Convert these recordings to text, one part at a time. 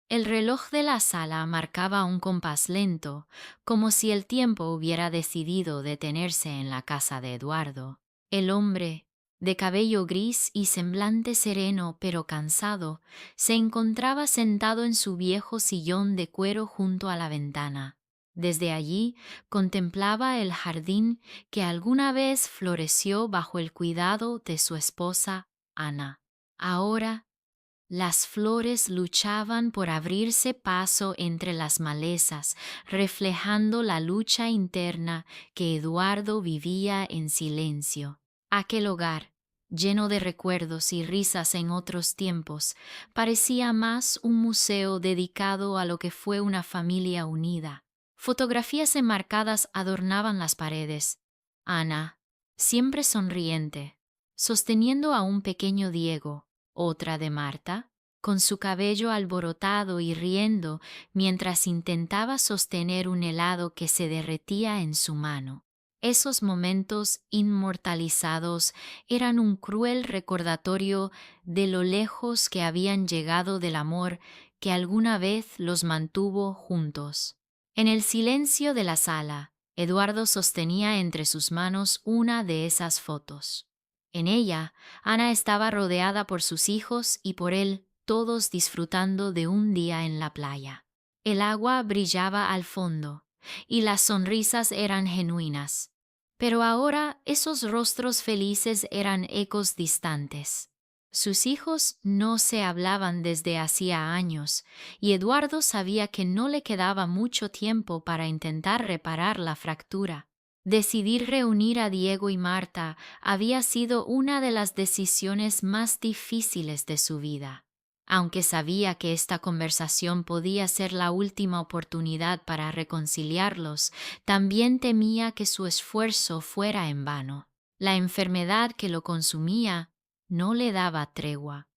El reloj de la sala marcaba un compás lento, como si el tiempo hubiera decidido detenerse en la casa de Eduardo. El hombre, de cabello gris y semblante sereno pero cansado, se encontraba sentado en su viejo sillón de cuero junto a la ventana. Desde allí contemplaba el jardín que alguna vez floreció bajo el cuidado de su esposa, Ana. Ahora las flores luchaban por abrirse paso entre las malezas, reflejando la lucha interna que Eduardo vivía en silencio. Aquel hogar, lleno de recuerdos y risas en otros tiempos, parecía más un museo dedicado a lo que fue una familia unida. Fotografías enmarcadas adornaban las paredes. Ana, siempre sonriente, sosteniendo a un pequeño Diego, otra de Marta, con su cabello alborotado y riendo mientras intentaba sostener un helado que se derretía en su mano. Esos momentos inmortalizados eran un cruel recordatorio de lo lejos que habían llegado del amor que alguna vez los mantuvo juntos. En el silencio de la sala, Eduardo sostenía entre sus manos una de esas fotos. En ella, Ana estaba rodeada por sus hijos y por él, todos disfrutando de un día en la playa. El agua brillaba al fondo, y las sonrisas eran genuinas. Pero ahora esos rostros felices eran ecos distantes. Sus hijos no se hablaban desde hacía años, y Eduardo sabía que no le quedaba mucho tiempo para intentar reparar la fractura. Decidir reunir a Diego y Marta había sido una de las decisiones más difíciles de su vida. Aunque sabía que esta conversación podía ser la última oportunidad para reconciliarlos, también temía que su esfuerzo fuera en vano. La enfermedad que lo consumía no le daba tregua,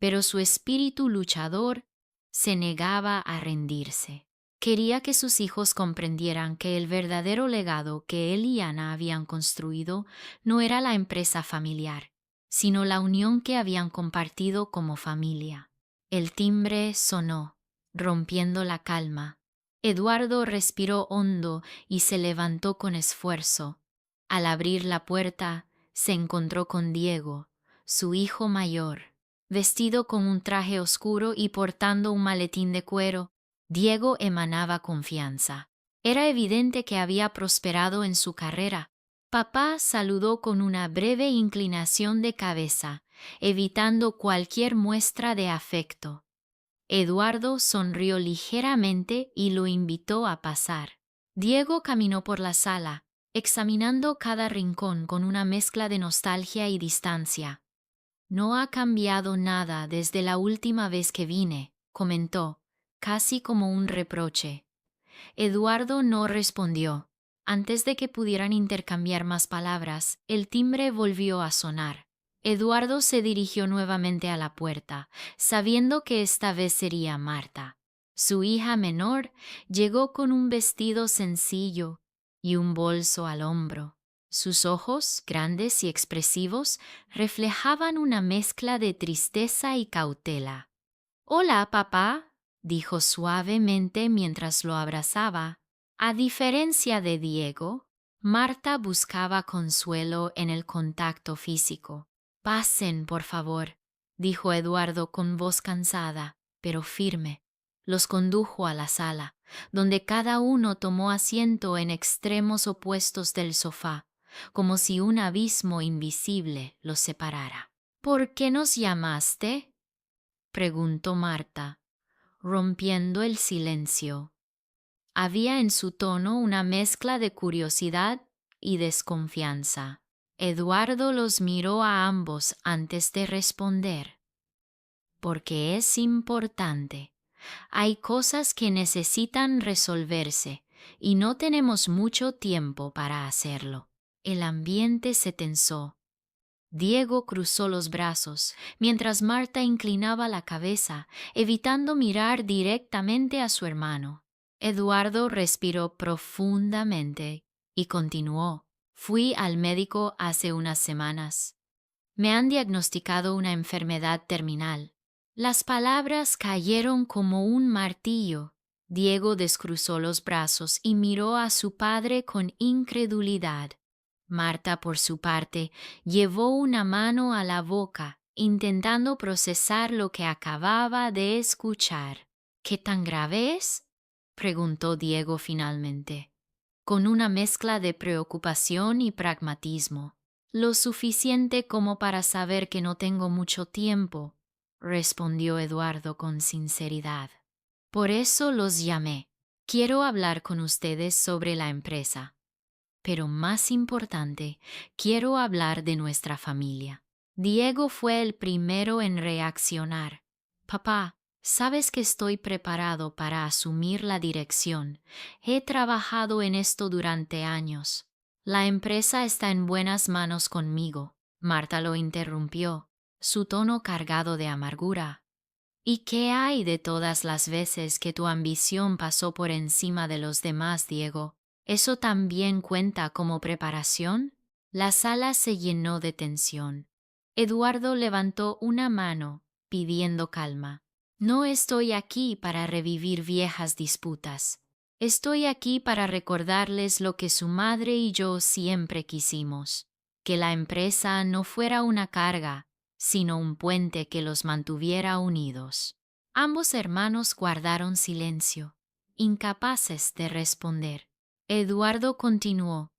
pero su espíritu luchador se negaba a rendirse. Quería que sus hijos comprendieran que el verdadero legado que él y Ana habían construido no era la empresa familiar, sino la unión que habían compartido como familia. El timbre sonó, rompiendo la calma. Eduardo respiró hondo y se levantó con esfuerzo. Al abrir la puerta, se encontró con Diego, su hijo mayor. Vestido con un traje oscuro y portando un maletín de cuero, Diego emanaba confianza. Era evidente que había prosperado en su carrera. Papá saludó con una breve inclinación de cabeza, evitando cualquier muestra de afecto. Eduardo sonrió ligeramente y lo invitó a pasar. Diego caminó por la sala, examinando cada rincón con una mezcla de nostalgia y distancia. No ha cambiado nada desde la última vez que vine, comentó, casi como un reproche. Eduardo no respondió. Antes de que pudieran intercambiar más palabras, el timbre volvió a sonar. Eduardo se dirigió nuevamente a la puerta, sabiendo que esta vez sería Marta. Su hija menor llegó con un vestido sencillo y un bolso al hombro. Sus ojos, grandes y expresivos, reflejaban una mezcla de tristeza y cautela. «Hola, papá», dijo suavemente mientras lo abrazaba. A diferencia de Diego, Marta buscaba consuelo en el contacto físico. «Pasen, por favor», dijo Eduardo con voz cansada, pero firme. Los condujo a la sala, donde cada uno tomó asiento en extremos opuestos del sofá, como si un abismo invisible los separara. «¿Por qué nos llamaste?», preguntó Marta, rompiendo el silencio. Había en su tono una mezcla de curiosidad y desconfianza. Eduardo los miró a ambos antes de responder. «Porque es importante. Hay cosas que necesitan resolverse y no tenemos mucho tiempo para hacerlo». El ambiente se tensó. Diego cruzó los brazos, mientras Marta inclinaba la cabeza, evitando mirar directamente a su hermano. Eduardo respiró profundamente y continuó. «Fui al médico hace unas semanas. Me han diagnosticado una enfermedad terminal. Las palabras cayeron como un martillo. Diego descruzó los brazos y miró a su padre con incredulidad. Marta, por su parte, llevó una mano a la boca, intentando procesar lo que acababa de escuchar. ¿Qué tan grave es?, preguntó Diego finalmente, con una mezcla de preocupación y pragmatismo. Lo suficiente como para saber que no tengo mucho tiempo, respondió Eduardo con sinceridad. Por eso los llamé. Quiero hablar con ustedes sobre la empresa. Pero más importante, quiero hablar de nuestra familia. Diego fue el primero en reaccionar. Papá, sabes que estoy preparado para asumir la dirección. He trabajado en esto durante años. La empresa está en buenas manos conmigo. Marta lo interrumpió, su tono cargado de amargura. ¿Y qué hay de todas las veces que tu ambición pasó por encima de los demás, Diego? ¿Eso también cuenta como preparación? La sala se llenó de tensión. Eduardo levantó una mano, pidiendo calma. No estoy aquí para revivir viejas disputas. Estoy aquí para recordarles lo que su madre y yo siempre quisimos, que la empresa no fuera una carga, sino un puente que los mantuviera unidos. Ambos hermanos guardaron silencio, incapaces de responder. Eduardo continuó.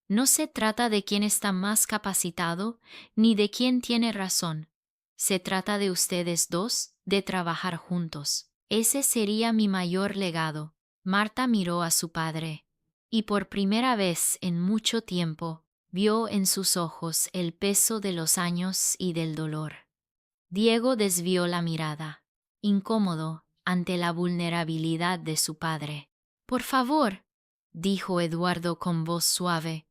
No se trata de quién está más capacitado, ni de quién tiene razón. Se trata de ustedes dos, de trabajar juntos. Ese sería mi mayor legado. Marta miró a su padre, y por primera vez en mucho tiempo vio en sus ojos el peso de los años y del dolor. Diego desvió la mirada, incómodo ante la vulnerabilidad de su padre. Por favor, dijo Eduardo con voz suave,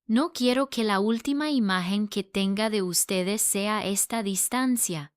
no quiero que la última imagen que tenga de ustedes sea esta distancia.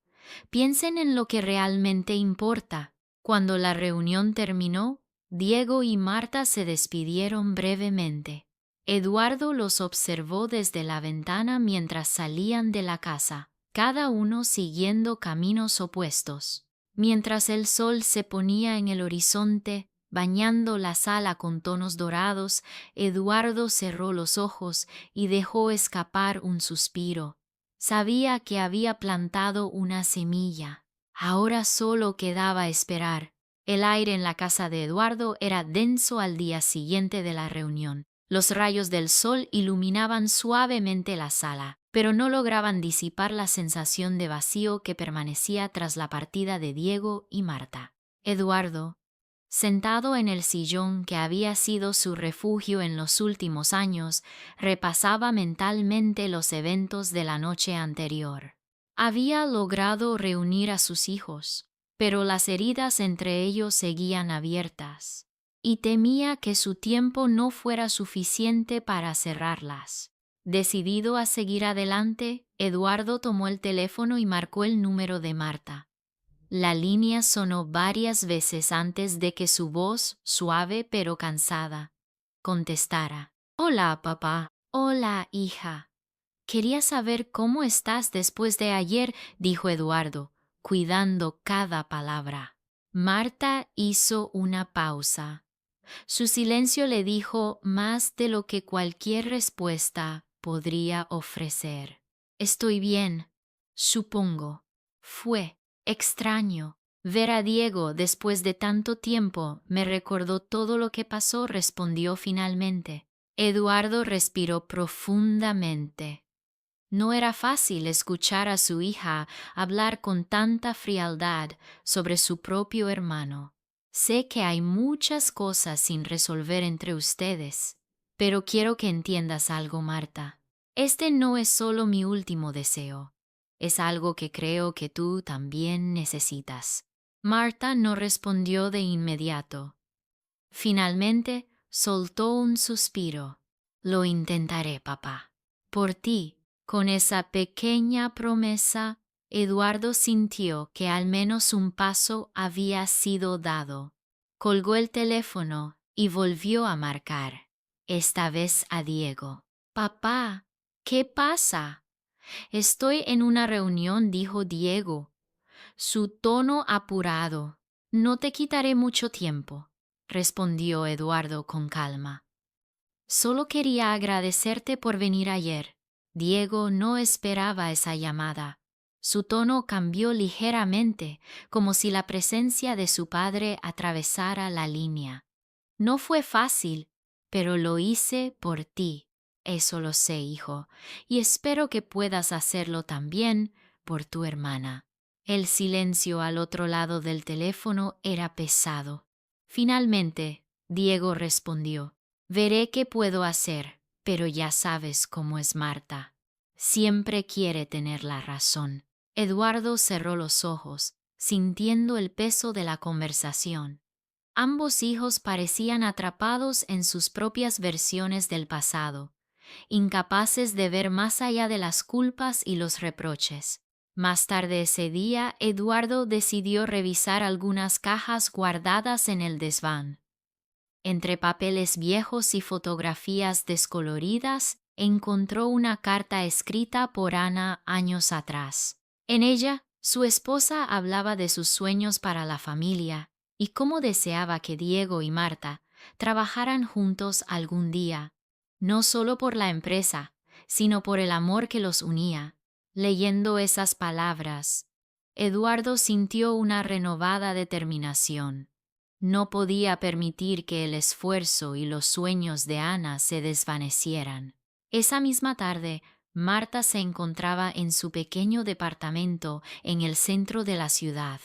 Piensen en lo que realmente importa. Cuando la reunión terminó, Diego y Marta se despidieron brevemente. Eduardo los observó desde la ventana mientras salían de la casa, cada uno siguiendo caminos opuestos. Mientras el sol se ponía en el horizonte, bañando la sala con tonos dorados, Eduardo cerró los ojos y dejó escapar un suspiro. Sabía que había plantado una semilla. Ahora solo quedaba esperar. El aire en la casa de Eduardo era denso al día siguiente de la reunión. Los rayos del sol iluminaban suavemente la sala, pero no lograban disipar la sensación de vacío que permanecía tras la partida de Diego y Marta. Eduardo, sentado en el sillón que había sido su refugio en los últimos años, repasaba mentalmente los eventos de la noche anterior. Había logrado reunir a sus hijos, pero las heridas entre ellos seguían abiertas, y temía que su tiempo no fuera suficiente para cerrarlas. Decidido a seguir adelante, Eduardo tomó el teléfono y marcó el número de Marta. La línea sonó varias veces antes de que su voz, suave pero cansada, contestara. Hola, papá. Hola, hija. Quería saber cómo estás después de ayer, dijo Eduardo, cuidando cada palabra. Marta hizo una pausa. Su silencio le dijo más de lo que cualquier respuesta podría ofrecer. Estoy bien, supongo. Fue extraño. Ver a Diego después de tanto tiempo me recordó todo lo que pasó, respondió finalmente. Eduardo respiró profundamente. No era fácil escuchar a su hija hablar con tanta frialdad sobre su propio hermano. Sé que hay muchas cosas sin resolver entre ustedes, pero quiero que entiendas algo, Marta. Este no es solo mi último deseo. Es algo que creo que tú también necesitas. Marta no respondió de inmediato. Finalmente, soltó un suspiro. Lo intentaré, papá. Por ti. Con esa pequeña promesa, Eduardo sintió que al menos un paso había sido dado. Colgó el teléfono y volvió a marcar, esta vez a Diego. Papá, ¿qué pasa? Estoy en una reunión, dijo Diego, su tono apurado. No te quitaré mucho tiempo, respondió Eduardo con calma. Solo quería agradecerte por venir ayer. Diego no esperaba esa llamada. Su tono cambió ligeramente, como si la presencia de su padre atravesara la línea. No fue fácil, pero lo hice por ti. Eso lo sé, hijo, y espero que puedas hacerlo también por tu hermana. El silencio al otro lado del teléfono era pesado. Finalmente, Diego respondió: Veré qué puedo hacer, pero ya sabes cómo es Marta. Siempre quiere tener la razón. Eduardo cerró los ojos, sintiendo el peso de la conversación. Ambos hijos parecían atrapados en sus propias versiones del pasado, incapaces de ver más allá de las culpas y los reproches. Más tarde ese día, Eduardo decidió revisar algunas cajas guardadas en el desván. Entre papeles viejos y fotografías descoloridas, encontró una carta escrita por Ana años atrás. En ella, su esposa hablaba de sus sueños para la familia y cómo deseaba que Diego y Marta trabajaran juntos algún día, no solo por la empresa, sino por el amor que los unía. Leyendo esas palabras, Eduardo sintió una renovada determinación. No podía permitir que el esfuerzo y los sueños de Ana se desvanecieran. Esa misma tarde, Marta se encontraba en su pequeño departamento en el centro de la ciudad.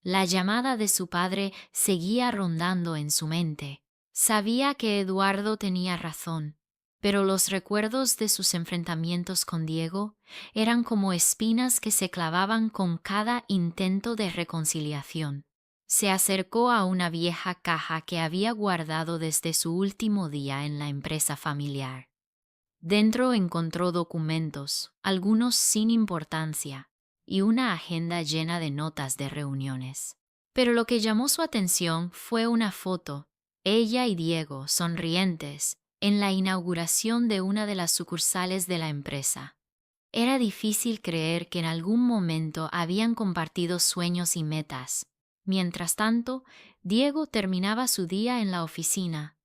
La llamada de su padre seguía rondando en su mente. Sabía que Eduardo tenía razón, pero los recuerdos de sus enfrentamientos con Diego eran como espinas que se clavaban con cada intento de reconciliación. Se acercó a una vieja caja que había guardado desde su último día en la empresa familiar. Dentro encontró documentos, algunos sin importancia, y una agenda llena de notas de reuniones. Pero lo que llamó su atención fue una foto, ella y Diego, sonrientes, en la inauguración de una de las sucursales de la empresa. Era difícil creer que en algún momento habían compartido sueños y metas. Mientras tanto, Diego terminaba su día en la oficina.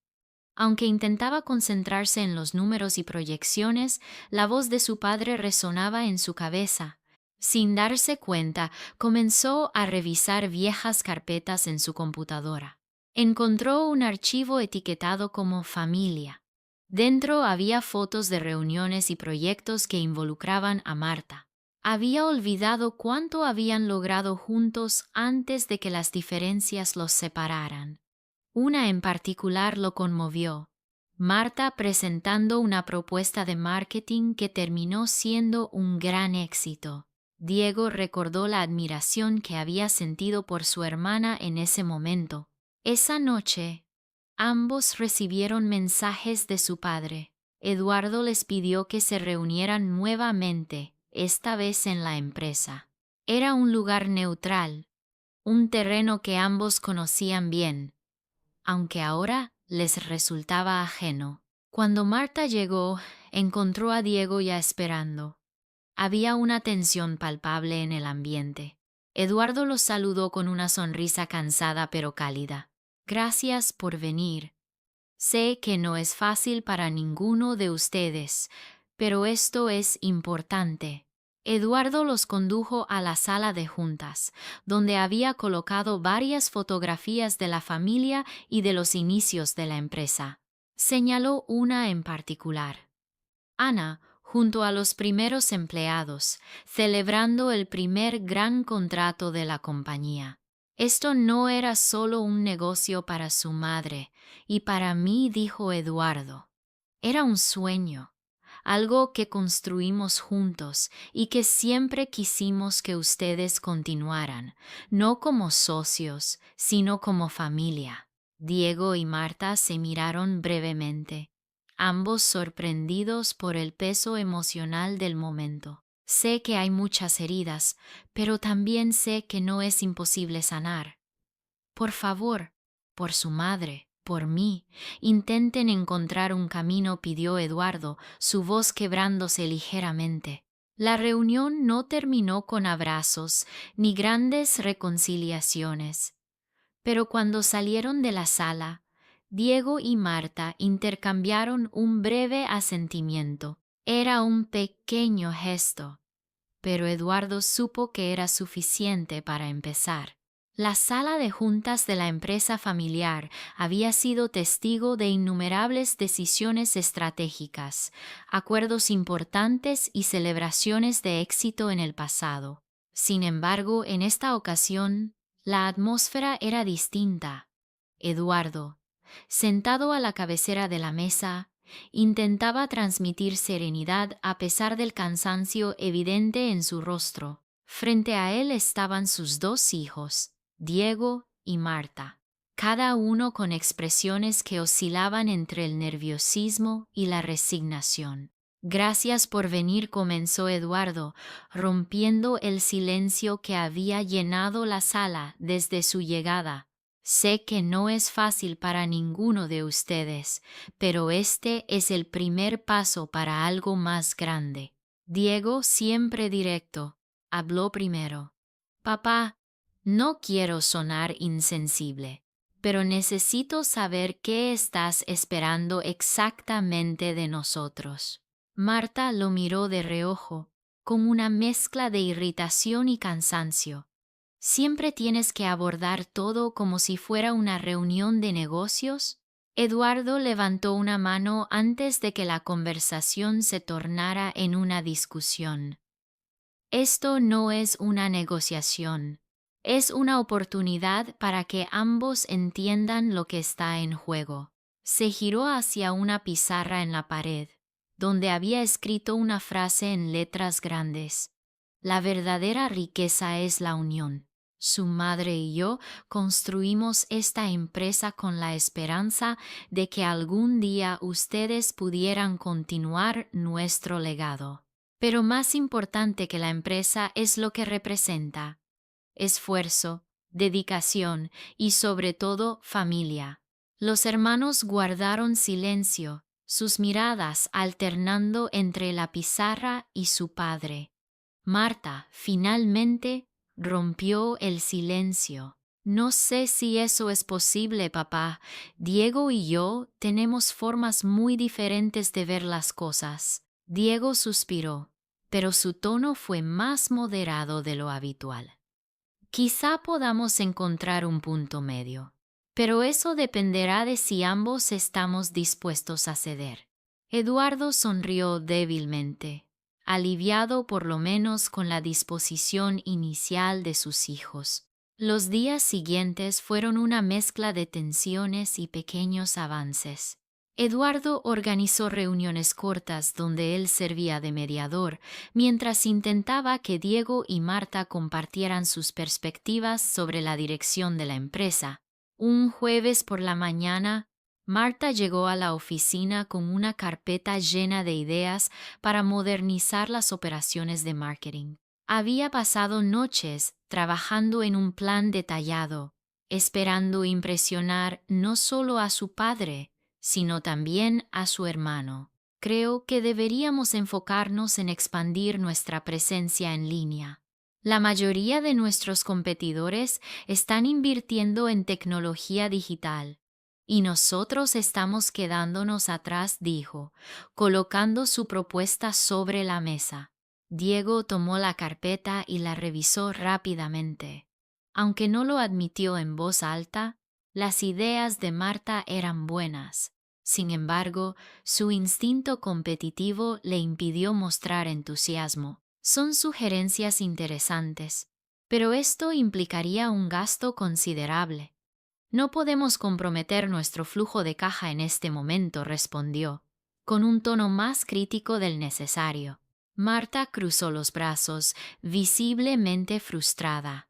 Aunque intentaba concentrarse en los números y proyecciones, la voz de su padre resonaba en su cabeza. Sin darse cuenta, comenzó a revisar viejas carpetas en su computadora. Encontró un archivo etiquetado como familia. Dentro había fotos de reuniones y proyectos que involucraban a Marta. Había olvidado cuánto habían logrado juntos antes de que las diferencias los separaran. Una en particular lo conmovió: Marta presentando una propuesta de marketing que terminó siendo un gran éxito. Diego recordó la admiración que había sentido por su hermana en ese momento. Esa noche, ambos recibieron mensajes de su padre. Eduardo les pidió que se reunieran nuevamente, esta vez en la empresa. Era un lugar neutral, un terreno que ambos conocían bien, aunque ahora les resultaba ajeno. Cuando Marta llegó, encontró a Diego ya esperando. Había una tensión palpable en el ambiente. Eduardo los saludó con una sonrisa cansada pero cálida. Gracias por venir. Sé que no es fácil para ninguno de ustedes, pero esto es importante. Eduardo los condujo a la sala de juntas, donde había colocado varias fotografías de la familia y de los inicios de la empresa. Señaló una en particular: Ana, junto a los primeros empleados, celebrando el primer gran contrato de la compañía. Esto no era solo un negocio para su madre y para mí, dijo Eduardo. Era un sueño, algo que construimos juntos y que siempre quisimos que ustedes continuaran, no como socios, sino como familia. Diego y Marta se miraron brevemente, ambos sorprendidos por el peso emocional del momento. Sé que hay muchas heridas, pero también sé que no es imposible sanar. Por favor, por su madre, por mí, intenten encontrar un camino, pidió Eduardo, su voz quebrándose ligeramente. La reunión no terminó con abrazos ni grandes reconciliaciones, pero cuando salieron de la sala, Diego y Marta intercambiaron un breve asentimiento. Era un pequeño gesto, pero Eduardo supo que era suficiente para empezar. La sala de juntas de la empresa familiar había sido testigo de innumerables decisiones estratégicas, acuerdos importantes y celebraciones de éxito en el pasado. Sin embargo, en esta ocasión, la atmósfera era distinta. Eduardo, sentado a la cabecera de la mesa, intentaba transmitir serenidad a pesar del cansancio evidente en su rostro. Frente a él estaban sus dos hijos, Diego y Marta, cada uno con expresiones que oscilaban entre el nerviosismo y la resignación. Gracias por venir, comenzó Eduardo, rompiendo el silencio que había llenado la sala desde su llegada. Sé que no es fácil para ninguno de ustedes, pero este es el primer paso para algo más grande. Diego, siempre directo, habló primero. Papá, no quiero sonar insensible, pero necesito saber qué estás esperando exactamente de nosotros. Marta lo miró de reojo, con una mezcla de irritación y cansancio. ¿Siempre tienes que abordar todo como si fuera una reunión de negocios? Eduardo levantó una mano antes de que la conversación se tornara en una discusión. Esto no es una negociación, es una oportunidad para que ambos entiendan lo que está en juego. Se giró hacia una pizarra en la pared, donde había escrito una frase en letras grandes. La verdadera riqueza es la unión. Su madre y yo construimos esta empresa con la esperanza de que algún día ustedes pudieran continuar nuestro legado. Pero más importante que la empresa es lo que representa: esfuerzo, dedicación y sobre todo familia. Los hermanos guardaron silencio, sus miradas alternando entre la pizarra y su padre. Marta, finalmente, rompió el silencio. No sé si eso es posible, papá. Diego y yo tenemos formas muy diferentes de ver las cosas. Diego suspiró, pero su tono fue más moderado de lo habitual. Quizá podamos encontrar un punto medio, pero eso dependerá de si ambos estamos dispuestos a ceder. Eduardo sonrió débilmente, aliviado por lo menos con la disposición inicial de sus hijos. Los días siguientes fueron una mezcla de tensiones y pequeños avances. Eduardo organizó reuniones cortas donde él servía de mediador, mientras intentaba que Diego y Marta compartieran sus perspectivas sobre la dirección de la empresa. Un jueves por la mañana, Marta llegó a la oficina con una carpeta llena de ideas para modernizar las operaciones de marketing. Había pasado noches trabajando en un plan detallado, esperando impresionar no solo a su padre, sino también a su hermano. Creo que deberíamos enfocarnos en expandir nuestra presencia en línea. La mayoría de nuestros competidores están invirtiendo en tecnología digital, y nosotros estamos quedándonos atrás, dijo, colocando su propuesta sobre la mesa. Diego tomó la carpeta y la revisó rápidamente. Aunque no lo admitió en voz alta, las ideas de Marta eran buenas. Sin embargo, su instinto competitivo le impidió mostrar entusiasmo. Son sugerencias interesantes, pero esto implicaría un gasto considerable. No podemos comprometer nuestro flujo de caja en este momento, respondió, con un tono más crítico del necesario. Marta cruzó los brazos, visiblemente frustrada.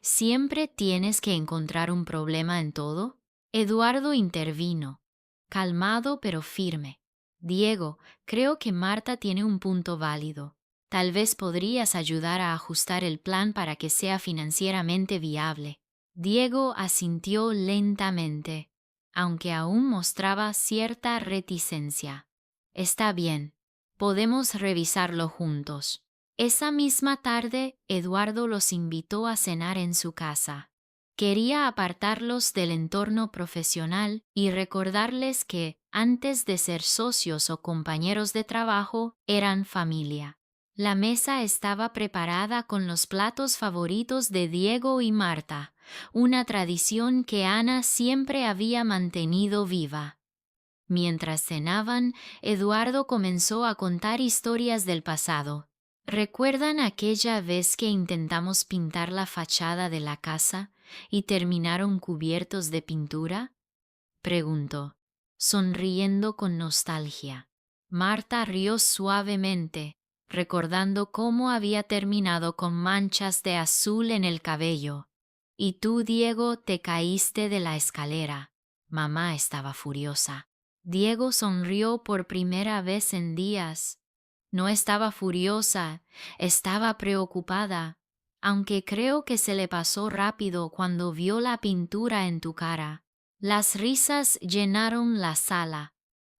¿Siempre tienes que encontrar un problema en todo? Eduardo intervino, calmado pero firme. Diego, creo que Marta tiene un punto válido. Tal vez podrías ayudar a ajustar el plan para que sea financieramente viable. Diego asintió lentamente, aunque aún mostraba cierta reticencia. Está bien, Podemos revisarlo juntos. Esa misma tarde, Eduardo los invitó a cenar en su casa. Quería apartarlos del entorno profesional y recordarles que, antes de ser socios o compañeros de trabajo, eran familia. La mesa estaba preparada con los platos favoritos de Diego y Marta, una tradición que Ana siempre había mantenido viva. Mientras cenaban, Eduardo comenzó a contar historias del pasado. ¿Recuerdan aquella vez que intentamos pintar la fachada de la casa y terminaron cubiertos de pintura? Preguntó, sonriendo con nostalgia. Marta rió suavemente, recordando cómo había terminado con manchas de azul en el cabello. Y tú, Diego, te caíste de la escalera. Mamá estaba furiosa. Diego sonrió por primera vez en días. No estaba furiosa, estaba preocupada, aunque creo que se le pasó rápido cuando vio la pintura en tu cara. Las risas llenaron la sala,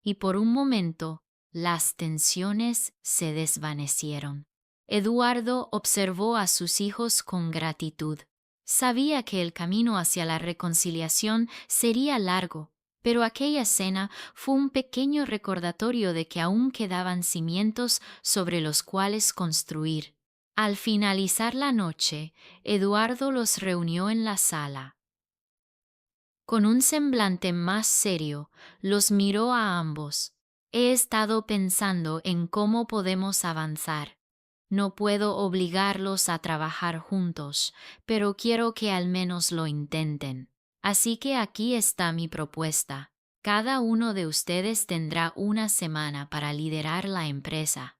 y por un momento las tensiones se desvanecieron. Eduardo observó a sus hijos con gratitud. Sabía que el camino hacia la reconciliación sería largo, pero aquella cena fue un pequeño recordatorio de que aún quedaban cimientos sobre los cuales construir. Al finalizar la noche, Eduardo los reunió en la sala. Con un semblante más serio, los miró a ambos. He estado pensando en cómo podemos avanzar. No puedo obligarlos a trabajar juntos, pero quiero que al menos lo intenten. Así que aquí está mi propuesta. Cada uno de ustedes tendrá una semana para liderar la empresa.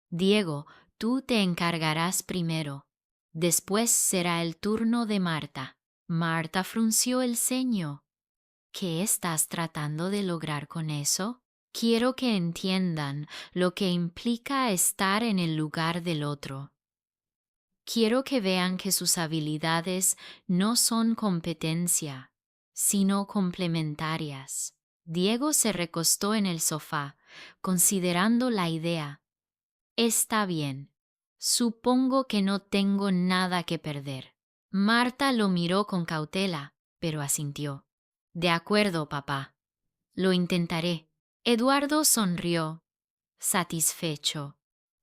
Diego, tú te encargarás primero. Después será el turno de Marta. Marta frunció el ceño. ¿Qué estás tratando de lograr con eso? Quiero que entiendan lo que implica estar en el lugar del otro. Quiero que vean que sus habilidades no son competencia, sino complementarias. Diego se recostó en el sofá, considerando la idea. Está bien. Supongo que no tengo nada que perder. Marta lo miró con cautela, pero asintió. De acuerdo, papá. Lo intentaré. Eduardo sonrió, satisfecho.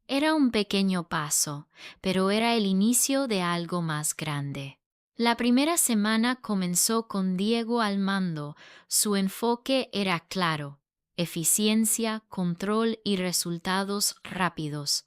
Era un pequeño paso, pero era el inicio de algo más grande. La primera semana comenzó con Diego al mando. Su enfoque era claro: eficiencia, control y resultados rápidos.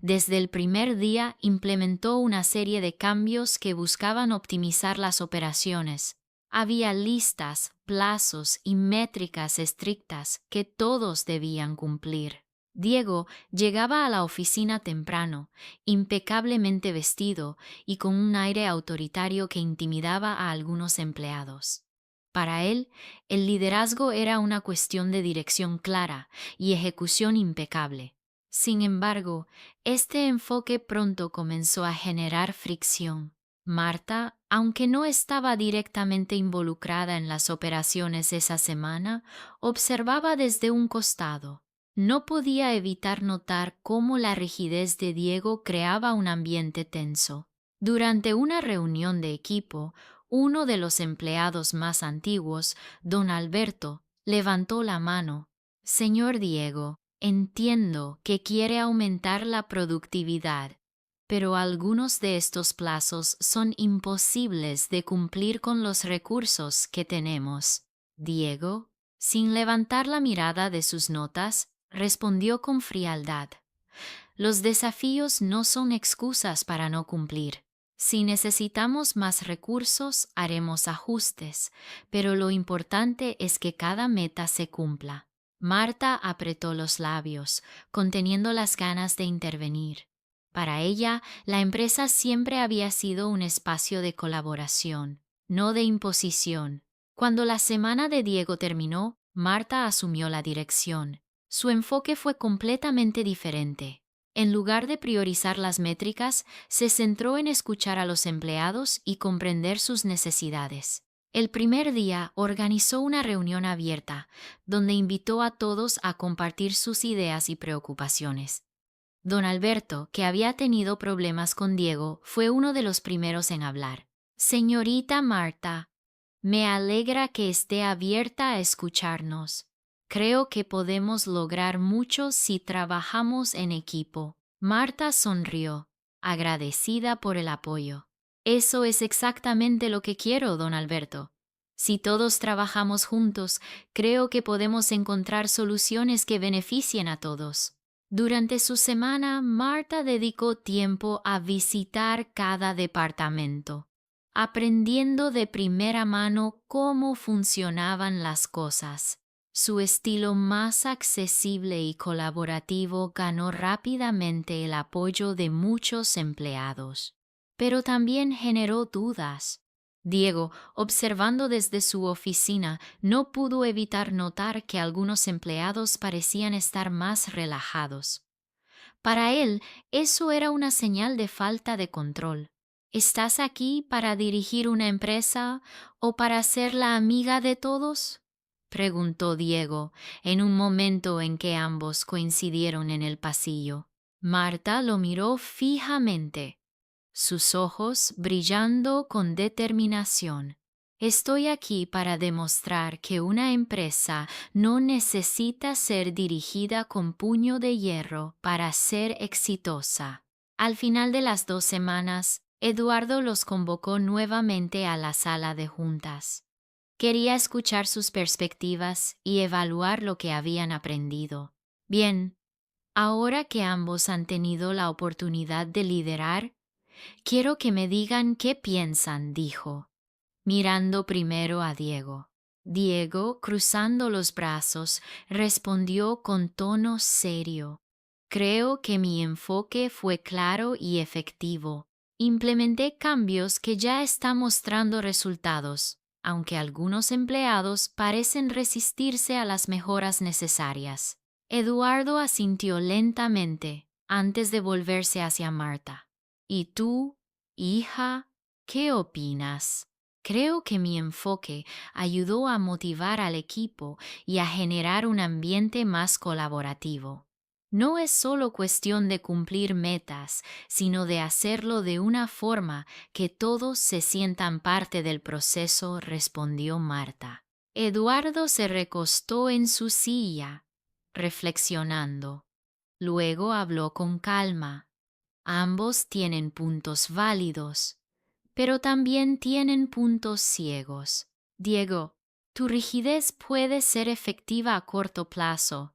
Desde el primer día implementó una serie de cambios que buscaban optimizar las operaciones. Había listas, plazos y métricas estrictas que todos debían cumplir. Diego llegaba a la oficina temprano, impecablemente vestido y con un aire autoritario que intimidaba a algunos empleados. Para él, el liderazgo era una cuestión de dirección clara y ejecución impecable. Sin embargo, este enfoque pronto comenzó a generar fricción. Marta, aunque no estaba directamente involucrada en las operaciones esa semana, observaba desde un costado. No podía evitar notar cómo la rigidez de Diego creaba un ambiente tenso. Durante una reunión de equipo, uno de los empleados más antiguos, don Alberto, levantó la mano. Señor Diego, entiendo que quiere aumentar la productividad, pero algunos de estos plazos son imposibles de cumplir con los recursos que tenemos. Diego, sin levantar la mirada de sus notas, respondió con frialdad. Los desafíos no son excusas para no cumplir. Si necesitamos más recursos, haremos ajustes, pero lo importante es que cada meta se cumpla. Marta apretó los labios, conteniendo las ganas de intervenir. Para ella, la empresa siempre había sido un espacio de colaboración, no de imposición. Cuando la semana de Diego terminó, Marta asumió la dirección. Su enfoque fue completamente diferente. En lugar de priorizar las métricas, se centró en escuchar a los empleados y comprender sus necesidades. El primer día organizó una reunión abierta, donde invitó a todos a compartir sus ideas y preocupaciones. Don Alberto, que había tenido problemas con Diego, fue uno de los primeros en hablar. Señorita Marta, me alegra que esté abierta a escucharnos. Creo que podemos lograr mucho si trabajamos en equipo. Marta sonrió, agradecida por el apoyo. Eso es exactamente lo que quiero, don Alberto. Si todos trabajamos juntos, creo que podemos encontrar soluciones que beneficien a todos. Durante su semana, Marta dedicó tiempo a visitar cada departamento, aprendiendo de primera mano cómo funcionaban las cosas. Su estilo más accesible y colaborativo ganó rápidamente el apoyo de muchos empleados, pero también generó dudas. Diego, observando desde su oficina, no pudo evitar notar que algunos empleados parecían estar más relajados. Para él, eso era una señal de falta de control. ¿Estás aquí para dirigir una empresa o para ser la amiga de todos?, preguntó Diego, en un momento en que ambos coincidieron en el pasillo. Marta lo miró fijamente, sus ojos brillando con determinación. Estoy aquí para demostrar que una empresa no necesita ser dirigida con puño de hierro para ser exitosa. Al final de las 2 semanas, Eduardo los convocó nuevamente a la sala de juntas. Quería escuchar sus perspectivas y evaluar lo que habían aprendido. Bien, ahora que ambos han tenido la oportunidad de liderar, quiero que me digan qué piensan, dijo, mirando primero a Diego. Diego, cruzando los brazos, respondió con tono serio. Creo que mi enfoque fue claro y efectivo. Implementé cambios que ya están mostrando resultados, aunque algunos empleados parecen resistirse a las mejoras necesarias. Eduardo asintió lentamente antes de volverse hacia Marta. ¿Y tú, hija, qué opinas? Creo que mi enfoque ayudó a motivar al equipo y a generar un ambiente más colaborativo. No es solo cuestión de cumplir metas, sino de hacerlo de una forma que todos se sientan parte del proceso, respondió Marta. Eduardo se recostó en su silla, reflexionando. Luego habló con calma. Ambos tienen puntos válidos, pero también tienen puntos ciegos. Diego, tu rigidez puede ser efectiva a corto plazo,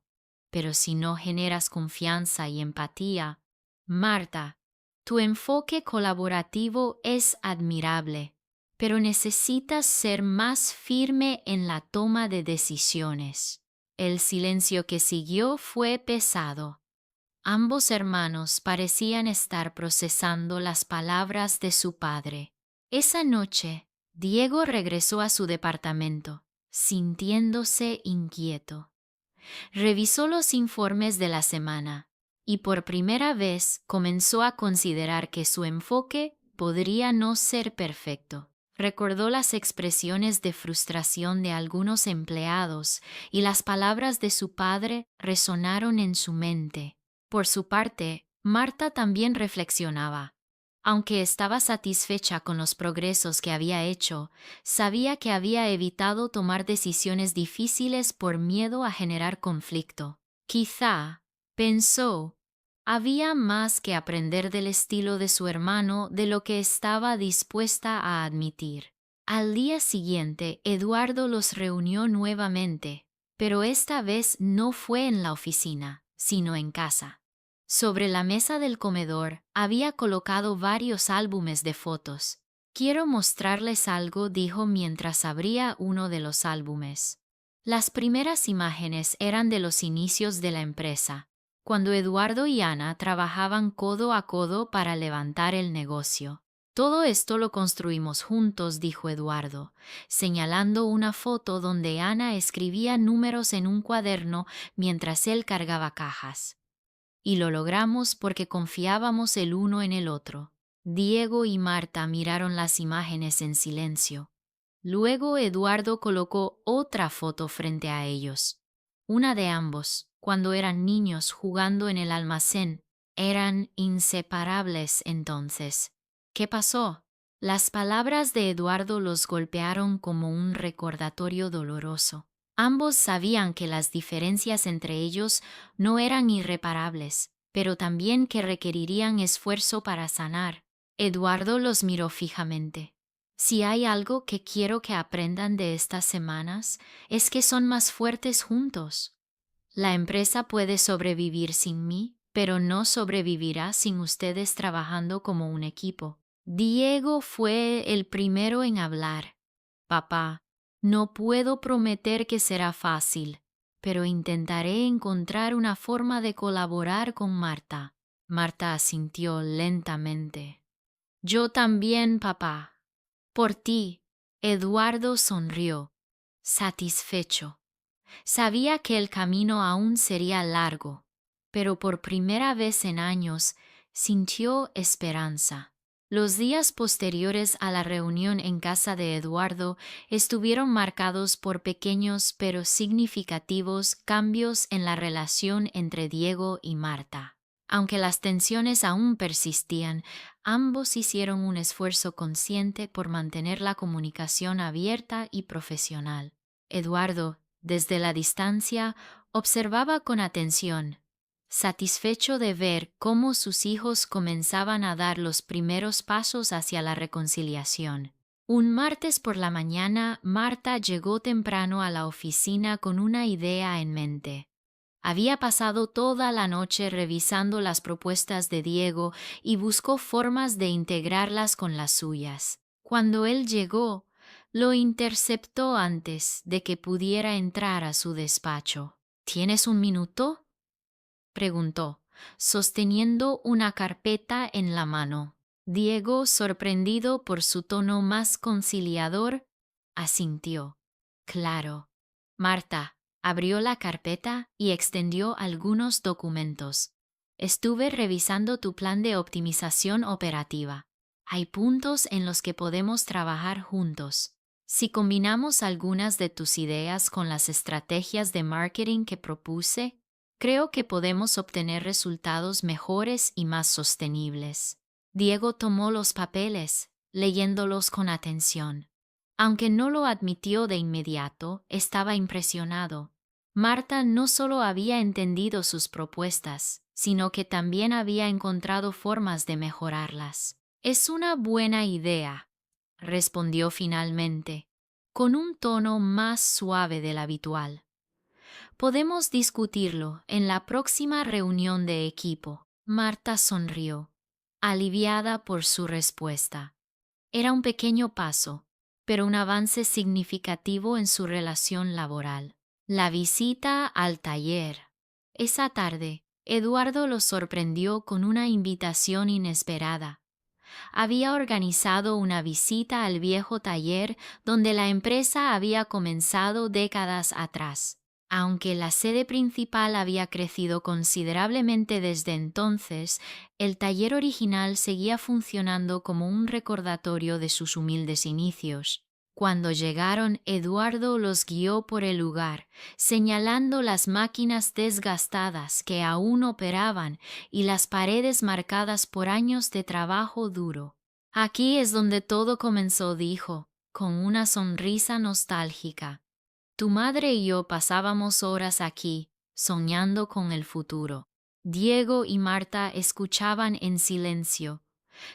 pero si no generas confianza y empatía. Marta, tu enfoque colaborativo es admirable, pero necesitas ser más firme en la toma de decisiones. El silencio que siguió fue pesado. Ambos hermanos parecían estar procesando las palabras de su padre. Esa noche, Diego regresó a su departamento, sintiéndose inquieto. Revisó los informes de la semana y por primera vez comenzó a considerar que su enfoque podría no ser perfecto. Recordó las expresiones de frustración de algunos empleados y las palabras de su padre resonaron en su mente. Por su parte, Marta también reflexionaba. Aunque estaba satisfecha con los progresos que había hecho, sabía que había evitado tomar decisiones difíciles por miedo a generar conflicto. Quizá, pensó, había más que aprender del estilo de su hermano de lo que estaba dispuesta a admitir. Al día siguiente, Eduardo los reunió nuevamente, pero esta vez no fue en la oficina, sino en casa. Sobre la mesa del comedor había colocado varios álbumes de fotos. Quiero mostrarles algo, dijo mientras abría uno de los álbumes. Las primeras imágenes eran de los inicios de la empresa, cuando Eduardo y Ana trabajaban codo a codo para levantar el negocio. Todo esto lo construimos juntos, dijo Eduardo, señalando una foto donde Ana escribía números en un cuaderno mientras él cargaba cajas. Y lo logramos porque confiábamos el uno en el otro. Diego y Marta miraron las imágenes en silencio. Luego Eduardo colocó otra foto frente a ellos. Una de ambos, cuando eran niños jugando en el almacén. Eran inseparables entonces. ¿Qué pasó? Las palabras de Eduardo los golpearon como un recordatorio doloroso. Ambos sabían que las diferencias entre ellos no eran irreparables, pero también que requerirían esfuerzo para sanar. Eduardo los miró fijamente. Si hay algo que quiero que aprendan de estas semanas, es que son más fuertes juntos. La empresa puede sobrevivir sin mí, pero no sobrevivirá sin ustedes trabajando como un equipo. Diego fue el primero en hablar. Papá, no puedo prometer que será fácil, pero intentaré encontrar una forma de colaborar con Marta. Marta asintió lentamente. Yo también, papá. Por ti. Eduardo sonrió, satisfecho. Sabía que el camino aún sería largo, pero por primera vez en años sintió esperanza. Los días posteriores a la reunión en casa de Eduardo estuvieron marcados por pequeños pero significativos cambios en la relación entre Diego y Marta. Aunque las tensiones aún persistían, ambos hicieron un esfuerzo consciente por mantener la comunicación abierta y profesional. Eduardo, desde la distancia, observaba con atención, satisfecho de ver cómo sus hijos comenzaban a dar los primeros pasos hacia la reconciliación. Un martes por la mañana, Marta llegó temprano a la oficina con una idea en mente. Había pasado toda la noche revisando las propuestas de Diego y buscó formas de integrarlas con las suyas. Cuando él llegó, lo interceptó antes de que pudiera entrar a su despacho. ¿Tienes un minuto?, preguntó, sosteniendo una carpeta en la mano. Diego, sorprendido por su tono más conciliador, asintió. Claro. Marta abrió la carpeta y extendió algunos documentos. Estuve revisando tu plan de optimización operativa. Hay puntos en los que podemos trabajar juntos. Si combinamos algunas de tus ideas con las estrategias de marketing que propuse, creo que podemos obtener resultados mejores y más sostenibles. Diego tomó los papeles, leyéndolos con atención. Aunque no lo admitió de inmediato, estaba impresionado. Marta no solo había entendido sus propuestas, sino que también había encontrado formas de mejorarlas. Es una buena idea, respondió finalmente, con un tono más suave del habitual. Podemos discutirlo en la próxima reunión de equipo. Marta sonrió, aliviada por su respuesta. Era un pequeño paso, pero un avance significativo en su relación laboral. La visita al taller. Esa tarde, Eduardo lo sorprendió con una invitación inesperada. Había organizado una visita al viejo taller donde la empresa había comenzado décadas atrás. Aunque la sede principal había crecido considerablemente desde entonces, el taller original seguía funcionando como un recordatorio de sus humildes inicios. Cuando llegaron, Eduardo los guió por el lugar, señalando las máquinas desgastadas que aún operaban y las paredes marcadas por años de trabajo duro. Aquí es donde todo comenzó, dijo, con una sonrisa nostálgica. Tu madre y yo pasábamos horas aquí, soñando con el futuro. Diego y Marta escuchaban en silencio,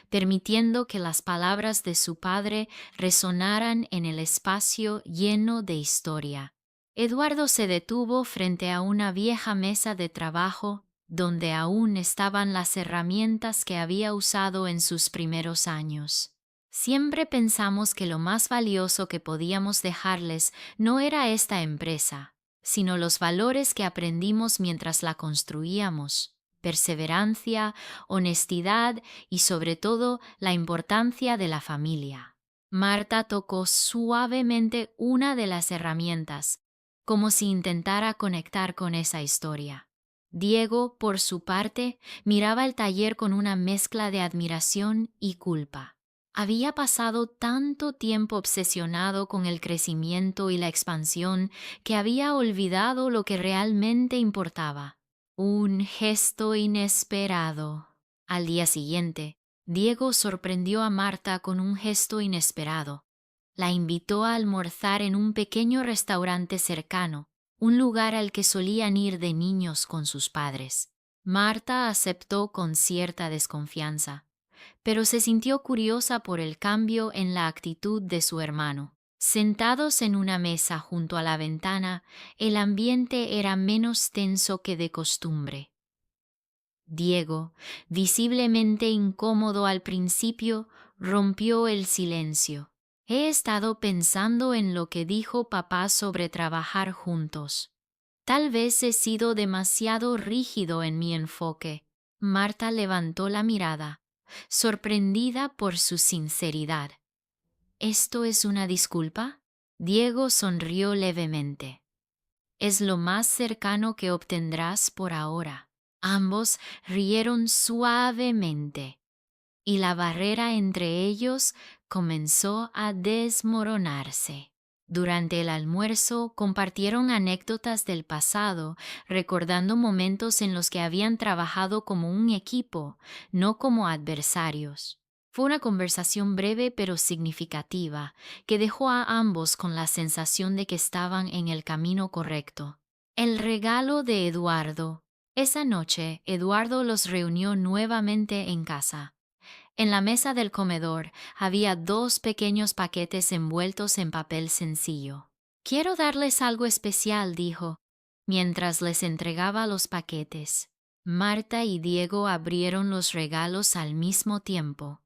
permitiendo que las palabras de su padre resonaran en el espacio lleno de historia. Eduardo se detuvo frente a una vieja mesa de trabajo donde aún estaban las herramientas que había usado en sus primeros años. Siempre pensamos que lo más valioso que podíamos dejarles no era esta empresa, sino los valores que aprendimos mientras la construíamos: perseverancia, honestidad y sobre todo la importancia de la familia. Marta tocó suavemente una de las herramientas, como si intentara conectar con esa historia. Diego, por su parte, miraba el taller con una mezcla de admiración y culpa. Había pasado tanto tiempo obsesionado con el crecimiento y la expansión que había olvidado lo que realmente importaba. Un gesto inesperado. Al día siguiente, Diego sorprendió a Marta con un gesto inesperado. La invitó a almorzar en un pequeño restaurante cercano, un lugar al que solían ir de niños con sus padres. Marta aceptó con cierta desconfianza, pero se sintió curiosa por el cambio en la actitud de su hermano. Sentados en una mesa junto a la ventana, el ambiente era menos tenso que de costumbre. Diego, visiblemente incómodo al principio, rompió el silencio. He estado pensando en lo que dijo papá sobre trabajar juntos. Tal vez he sido demasiado rígido en mi enfoque. Marta levantó la mirada, sorprendida por su sinceridad. ¿Esto es una disculpa? Diego sonrió levemente. Es lo más cercano que obtendrás por ahora. Ambos rieron suavemente, y la barrera entre ellos comenzó a desmoronarse. Durante el almuerzo compartieron anécdotas del pasado, recordando momentos en los que habían trabajado como un equipo, no como adversarios. Fue una conversación breve pero significativa, que dejó a ambos con la sensación de que estaban en el camino correcto. El regalo de Eduardo. Esa noche, Eduardo los reunió nuevamente en casa. En la mesa del comedor había 2 pequeños paquetes envueltos en papel sencillo. Quiero darles algo especial, dijo, mientras les entregaba los paquetes. Marta y Diego abrieron los regalos al mismo tiempo.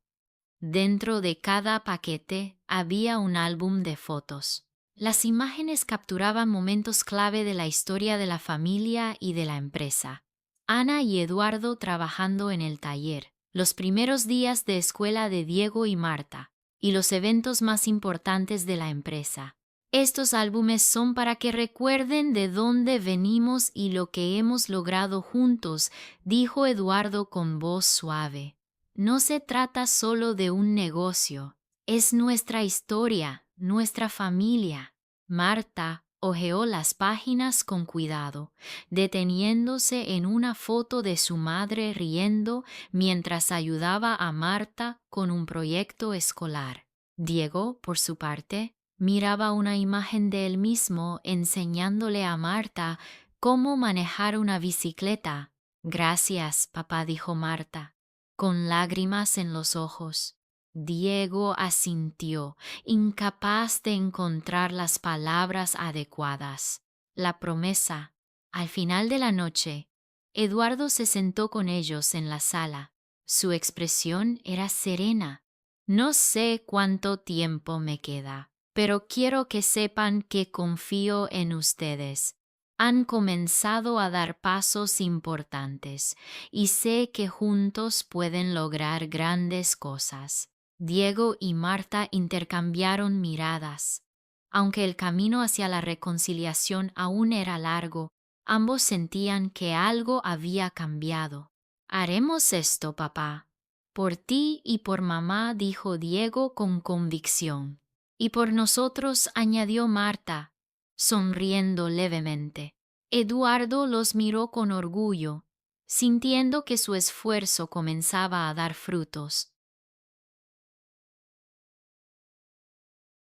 Dentro de cada paquete había un álbum de fotos. Las imágenes capturaban momentos clave de la historia de la familia y de la empresa. Ana y Eduardo trabajando en el taller, los primeros días de escuela de Diego y Marta, y los eventos más importantes de la empresa. Estos álbumes son para que recuerden de dónde venimos y lo que hemos logrado juntos, dijo Eduardo con voz suave. No se trata solo de un negocio, es nuestra historia, nuestra familia. Marta hojeó las páginas con cuidado, deteniéndose en una foto de su madre riendo mientras ayudaba a Marta con un proyecto escolar. Diego, por su parte, miraba una imagen de él mismo enseñándole a Marta cómo manejar una bicicleta. Gracias, papá, dijo Marta, con lágrimas en los ojos. Diego asintió, incapaz de encontrar las palabras adecuadas. La promesa. Al final de la noche, Eduardo se sentó con ellos en la sala. Su expresión era serena. No sé cuánto tiempo me queda, pero quiero que sepan que confío en ustedes. Han comenzado a dar pasos importantes y sé que juntos pueden lograr grandes cosas. Diego y Marta intercambiaron miradas. Aunque el camino hacia la reconciliación aún era largo, ambos sentían que algo había cambiado. Haremos esto, papá. Por ti y por mamá, dijo Diego con convicción. Y por nosotros, añadió Marta, sonriendo levemente. Eduardo los miró con orgullo, sintiendo que su esfuerzo comenzaba a dar frutos.